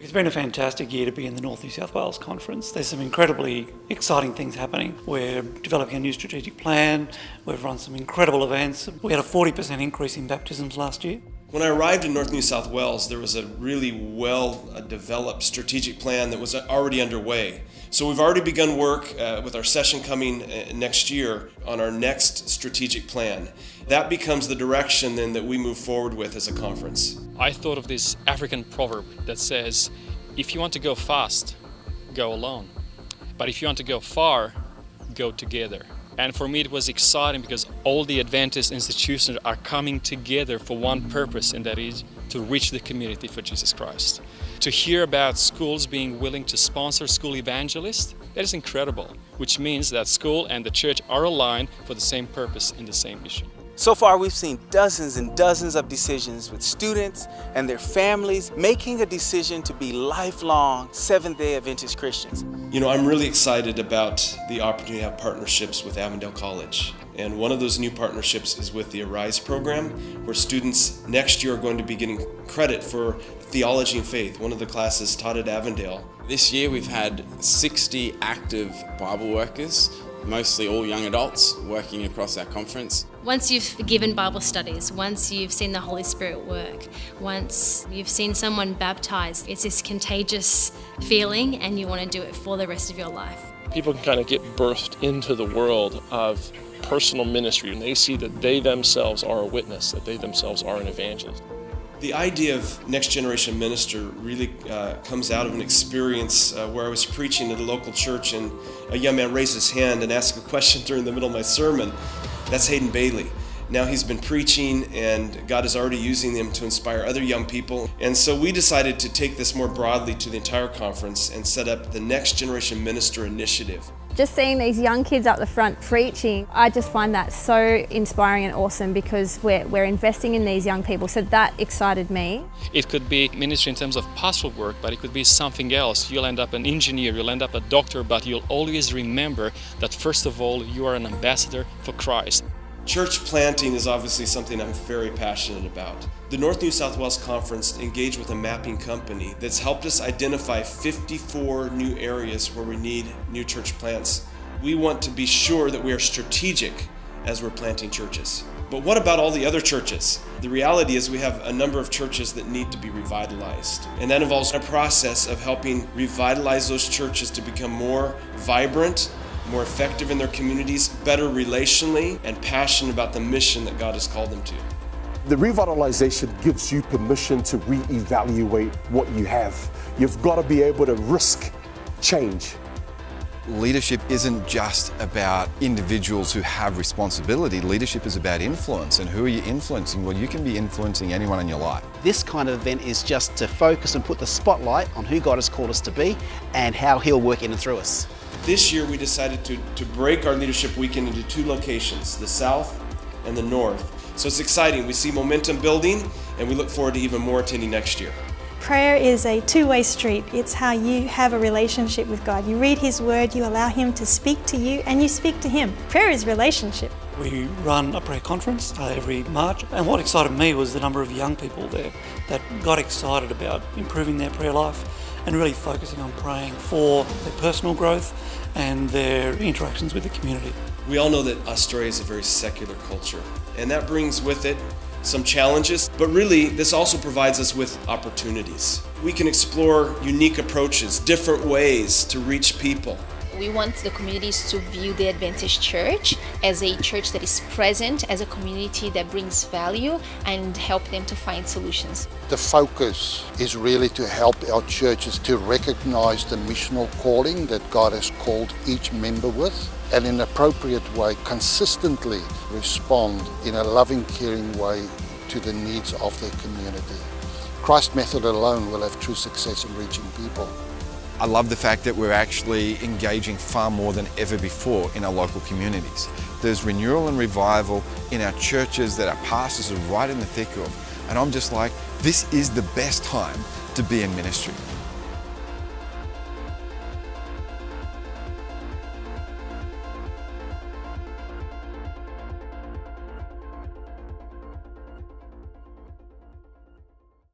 It's been a fantastic year to be in the North New South Wales Conference. There's some incredibly exciting things happening. We're developing a new strategic plan. We've run some incredible events. We had a 40% increase in baptisms last year. When I arrived in North New South Wales, there was a really well-developed strategic plan that was already underway. So we've already begun work with our session coming next year on our next strategic plan. That becomes the direction then that we move forward with as a conference. I thought of this African proverb that says, if you want to go fast, go alone. But if you want to go far, go together. And for me it was exciting because all the Adventist institutions are coming together for one purpose, and that is to reach the community for Jesus Christ. To hear about schools being willing to sponsor school evangelists, that is incredible, which means that school and the church are aligned for the same purpose and the same mission. So far, we've seen dozens and dozens of decisions with students and their families making a decision to be lifelong Seventh-day Adventist Christians. I'm really excited about the opportunity to have partnerships with Avondale College. And one of those new partnerships is with the Arise program, where students next year are going to be getting credit for theology and faith, one of the classes taught at Avondale. This year we've had 60 active Bible workers, mostly all young adults, working across our conference. Once you've given Bible studies, once you've seen the Holy Spirit work, once you've seen someone baptized, it's this contagious feeling and you want to do it for the rest of your life. People can kind of get birthed into the world of personal ministry, and they see that they themselves are a witness, that they themselves are an evangelist. The idea of Next Generation Minister really comes out of an experience where I was preaching at a local church, and a young man raised his hand and asked a question during the middle of my sermon. That's Hayden Bailey. Now he's been preaching, and God is already using him to inspire other young people. And so we decided to take this more broadly to the entire conference and set up the Next Generation Minister Initiative. Just seeing these young kids up the front preaching, I just find that so inspiring and awesome because we're investing in these young people, so that excited me. It could be ministry in terms of pastoral work, but it could be something else. You'll end up an engineer, you'll end up a doctor, but you'll always remember that first of all, you are an ambassador for Christ. Church planting is obviously something I'm very passionate about. The North New South Wales Conference engaged with a mapping company that's helped us identify 54 new areas where we need new church plants. We want to be sure that we are strategic as we're planting churches. But what about all the other churches? The reality is we have a number of churches that need to be revitalized. And that involves a process of helping revitalize those churches to become more vibrant, more effective in their communities, better relationally, and passionate about the mission that God has called them to. The revitalization gives you permission to reevaluate what you have. You've got to be able to risk change. Leadership isn't just about individuals who have responsibility. Leadership is about influence. And who are you influencing? Well, you can be influencing anyone in your life. This kind of event is just to focus and put the spotlight on who God has called us to be and how He'll work in and through us. This year we decided to break our leadership weekend into two locations, the South and the North. So it's exciting. We see momentum building, and we look forward to even more attending next year. Prayer is a two-way street. It's how you have a relationship with God. You read His Word, you allow Him to speak to you, and you speak to Him. Prayer is relationship. We run a prayer conference every March, and what excited me was the number of young people there that got excited about improving their prayer life and really focusing on praying for their personal growth and their interactions with the community. We all know that Australia is a very secular culture, and that brings with it some challenges, but really this also provides us with opportunities. We can explore unique approaches, different ways to reach people. We want the communities to view the Adventist Church as a church that is present, as a community that brings value, and help them to find solutions. The focus is really to help our churches to recognize the missional calling that God has called each member with, and in an appropriate way consistently respond in a loving, caring way to the needs of their community. Christ's method alone will have true success in reaching people. I love the fact that we're actually engaging far more than ever before in our local communities. There's renewal and revival in our churches that our pastors are right in the thick of. And I'm just like, this is the best time to be in ministry.